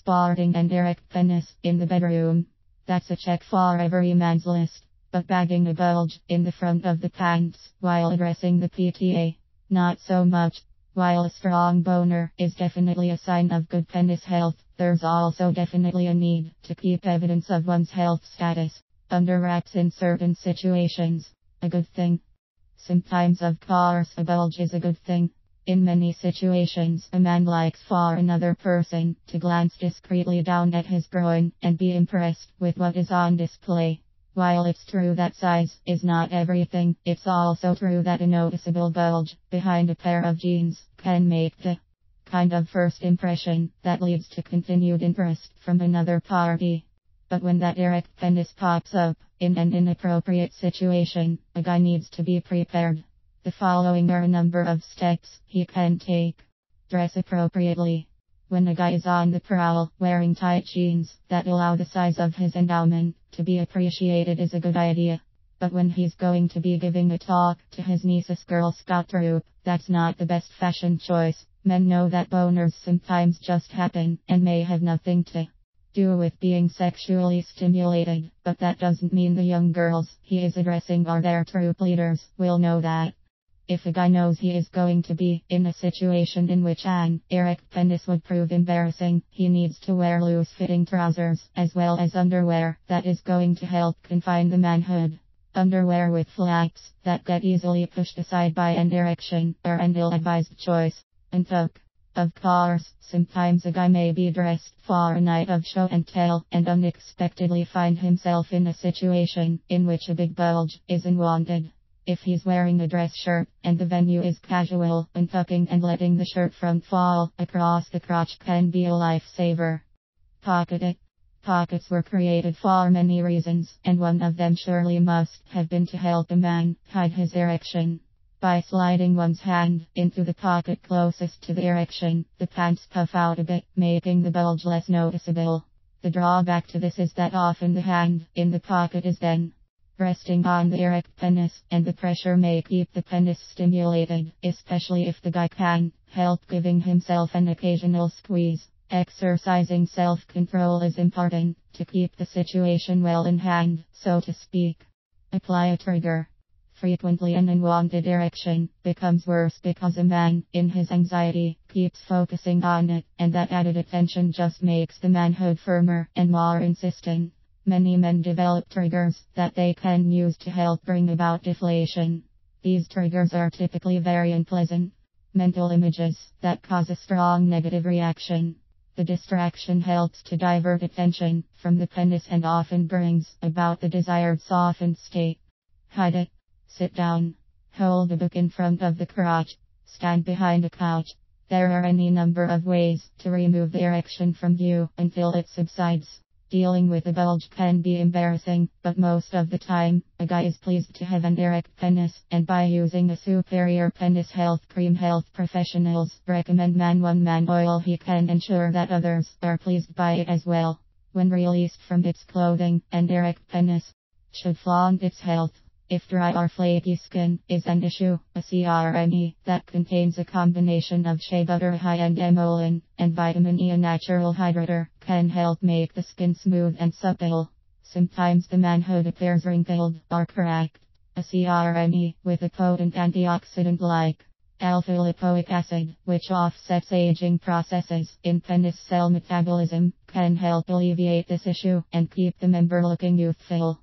sporting and erect penis in the bedroom. That's a check for every man's list. But bagging a bulge in the front of the pants while addressing the PTA, not so much. While a strong boner is definitely a sign of good penis health, there's also definitely a need to keep evidence of one's health status under wraps in certain situations. A good thing. Sometimes, of course, a bulge is a good thing. In many situations, a man likes for another person to glance discreetly down at his groin and be impressed with what is on display. While it's true that size is not everything, it's also true that a noticeable bulge behind a pair of jeans can make the kind of first impression that leads to continued interest from another party. But when that erect penis pops up in an inappropriate situation, a guy needs to be prepared. The following are a number of steps he can take. Dress appropriately. When a guy is on the prowl, wearing tight jeans that allow the size of his endowment to be appreciated is a good idea. But when he's going to be giving a talk to his niece's Girl Scout troop, that's not the best fashion choice. Men know that boners sometimes just happen and may have nothing to do with being sexually stimulated, but that doesn't mean the young girls he is addressing or their troop leaders will know that. If a guy knows he is going to be in a situation in which an erect penis would prove embarrassing, he needs to wear loose-fitting trousers, as well as underwear that is going to help confine the manhood. Underwear with flaps that get easily pushed aside by an erection are an ill-advised choice. And tuck. Of course, sometimes a guy may be dressed for a night of show and tell and unexpectedly find himself in a situation in which a big bulge is unwanted. If he's wearing a dress shirt and the venue is casual, untucking and letting the shirt front fall across the crotch can be a lifesaver. Pocket it. Pockets were created for many reasons, and one of them surely must have been to help a man hide his erection. By sliding one's hand into the pocket closest to the erection, the pants puff out a bit, making the bulge less noticeable. The drawback to this is that often the hand in the pocket is then resting on the erect penis, and the pressure may keep the penis stimulated, especially if the guy can help giving himself an occasional squeeze. Exercising self-control is important to keep the situation well in hand, so to speak. Apply a trigger. Frequently an unwanted erection becomes worse because a man, in his anxiety, keeps focusing on it, and that added attention just makes the manhood firmer and more insistent. Many men develop triggers that they can use to help bring about deflation. These triggers are typically very unpleasant mental images that cause a strong negative reaction. The distraction helps to divert attention from the penis and often brings about the desired softened state. Hide it. Sit down. Hold a book in front of the crotch. Stand behind a couch. There are any number of ways to remove the erection from view until it subsides. Dealing with a bulge can be embarrassing, but most of the time, a guy is pleased to have an erect penis, and by using a superior penis health cream, health professionals recommend Man One Man Oil. He can ensure that others are pleased by it as well. When released from its clothing, an erect penis should flaunt its health. If dry or flaky skin is an issue, a CRME that contains a combination of shea butter, high-end emollient, and vitamin E, a natural hydrator, can help make the skin smooth and supple. Sometimes the manhood appears wrinkled or cracked. A CRME with a potent antioxidant like alpha-lipoic acid, which offsets aging processes in penis cell metabolism, can help alleviate this issue and keep the member looking youthful.